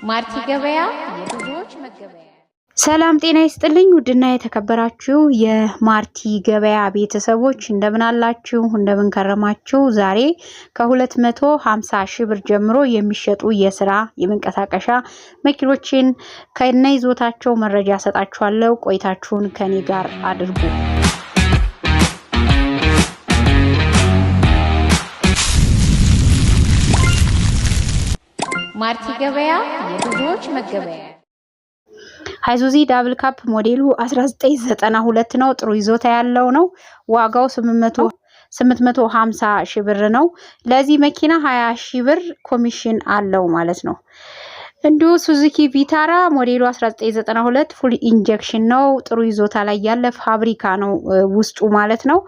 ማርቲ ገበያ የብዙዎች መገበያ። ሰላም ጤና ይስጥልኝ ውድና የተከበራችሁ የማርቲ ገበያ ቤተሰቦች እንደምን አላችሁ እንደምን ከረማችሁ። ዛሬ ከ250 ሺህ ብር ጀምሮ የሚሸጡ የስራ የመንቀሳቀሻ መኪኖችን ከነይዞታቸው መረጃ ሰጣችኋለሁ። ቆይታችሁን ከኔ ጋር አድርጉ። ማርቲ ገበያ የብዙዎች መገበያ። ሃይዙዚ ዳብል ካፕ ሞዴሉ 1992 ነው። ጥሩ ይዞታ ያለው ነው። ዋጋው 850 ሺህ ብር ነው። ለዚህ መኪና 20 ሺህ ብር ኮሚሽን አለው ማለት ነው። እንዲሁ ሱዙኪ ቪታራ ሞዴሉ 1992 ፉል ኢንጀክሽን ነው። ጥሩ ይዞታ ላይ ያለ ፋብሪካ ነው ውስጡ ማለት ነው።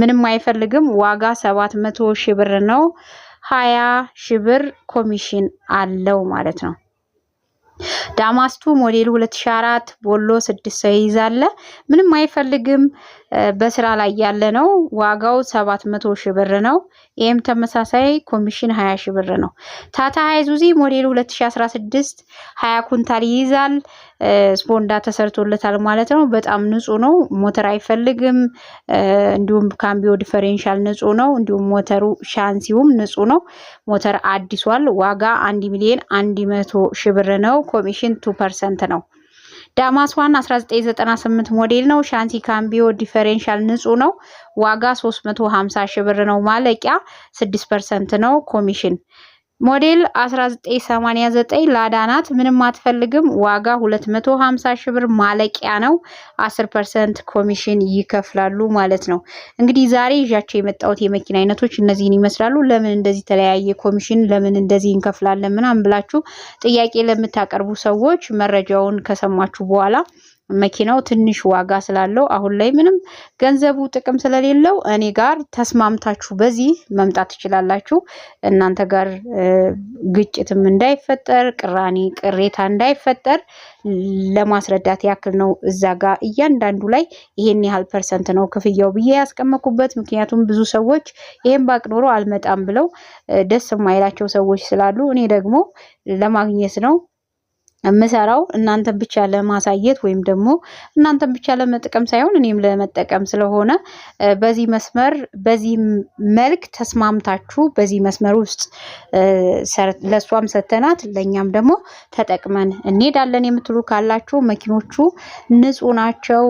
ምንም አይፈልግም። ዋጋ 700 ሺህ ብር ነው። 20 ሺህ ብር ኮሚሽን አለው ማለት ነው። ዳማስቱ ሞዴሉ 2004 ቦሎ 6 ሰው ይይዛል። ምንም አይፈልግም። በስራ ላይ ያለ ነው። ዋጋው 700 ሺህ ብር ነው። ይሄም ተመሳሳይ ኮሚሽን 20 ሺህ ብር ነው። ታታ ሃይዙዚ ሞዴሉ 2016 20 ኩንታል ይይዛል። ስፖንዳ ተሰርቶለታል ማለት ነው። በጣም ንጹህ ነው። ሞተር አይፈልግም። እንዲሁም ካምቢዮ ዲፈረንሻል ንጹህ ነው። እንዲሁም ሞተሩ ሻንሲውም ንጹህ ነው። ሞተር አዲሷል። ዋጋ 1,100,000 ሺህ ብር ነው። ኮሚሽን 2% ነው። ዳማስ ዋን 1998 ሞዴል ነው። ሻንሲ ካምቢዮ ዲፈረንሻል ንጹህ ነው። ዋጋ 350 ሺህ ብር ነው። ማለቂያ 6% ነው። ኮሚሽን ሞዴል 1989 ላዳናት ምንም አትፈልግም። ዋጋ 250 ሺህ ብር ማለቂያ ነው። 10% ኮሚሽን ይከፍላሉ ማለት ነው። እንግዲህ ዛሬ ይዣቸው የመጣሁት የመኪና አይነቶች እነዚህን ይመስላሉ። ለምን እንደዚህ ተለያየ ኮሚሽን ለምን እንደዚህ እንከፍላለን ምናምን ብላችሁ ጥያቄ ለምታቀርቡ ሰዎች መረጃውን ከሰማችሁ በኋላ መኪናው ትንሽ ዋጋ ስላለው አሁን ላይ ምንም ገንዘቡ ጥቅም ስለሌለው እኔ ጋር ተስማምታችሁ በዚህ መምጣት ትችላላችሁ። እናንተ ጋር ግጭትም እንዳይፈጠር ቅሬታ እንዳይፈጠር ለማስረዳት ያክል ነው። እዛ ጋር እያንዳንዱ ላይ ይሄን ያህል ፐርሰንት ነው ክፍያው ብዬ ያስቀመጥኩበት። ምክንያቱም ብዙ ሰዎች ይሄን ባቅኖሮ አልመጣም ብለው ደስ የማይላቸው ሰዎች ስላሉ እኔ ደግሞ ለማግኘት ነው ምሰራው እናንተን ብቻ ለማሳየት ወይም ደግሞ እናንተን ብቻ ለመጠቀም ሳይሆን እኔም ለመጠቀም ስለሆነ በዚህ መስመር በዚህ መልክ ተስማምታችሁ በዚህ መስመር ውስጥ ለሷም ሰተናት ለኛም ደግሞ ተጠቅመን እንሄዳለን የምትሉ ካላችሁ መኪኖቹ ንጹህ ናቸው።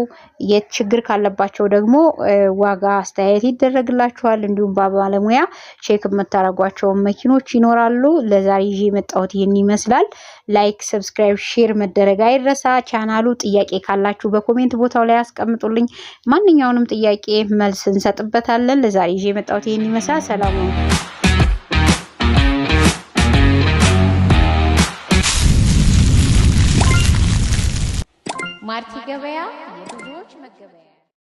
የችግር ካለባቸው ደግሞ ዋጋ አስተያየት ይደረግላችኋል። እንዲሁም ባለሙያ ቼክ የምታረጓቸው መኪኖች ይኖራሉ። ለዛሬ ይዤ የመጣሁት ይሄን ይመስላል። ላይክ ሰብስክራይብ ሼር መደረግ አይረሳ። ቻናሉ ጥያቄ ካላችሁ በኮሜንት ቦታው ላይ አስቀምጡልኝ። ማንኛውንም ጥያቄ መልስ እንሰጥበታለን። ለዛሬ ይዤ የመጣሁት ይሄን ይመስላል። ሰላም ነው። ማርቲ ገበያ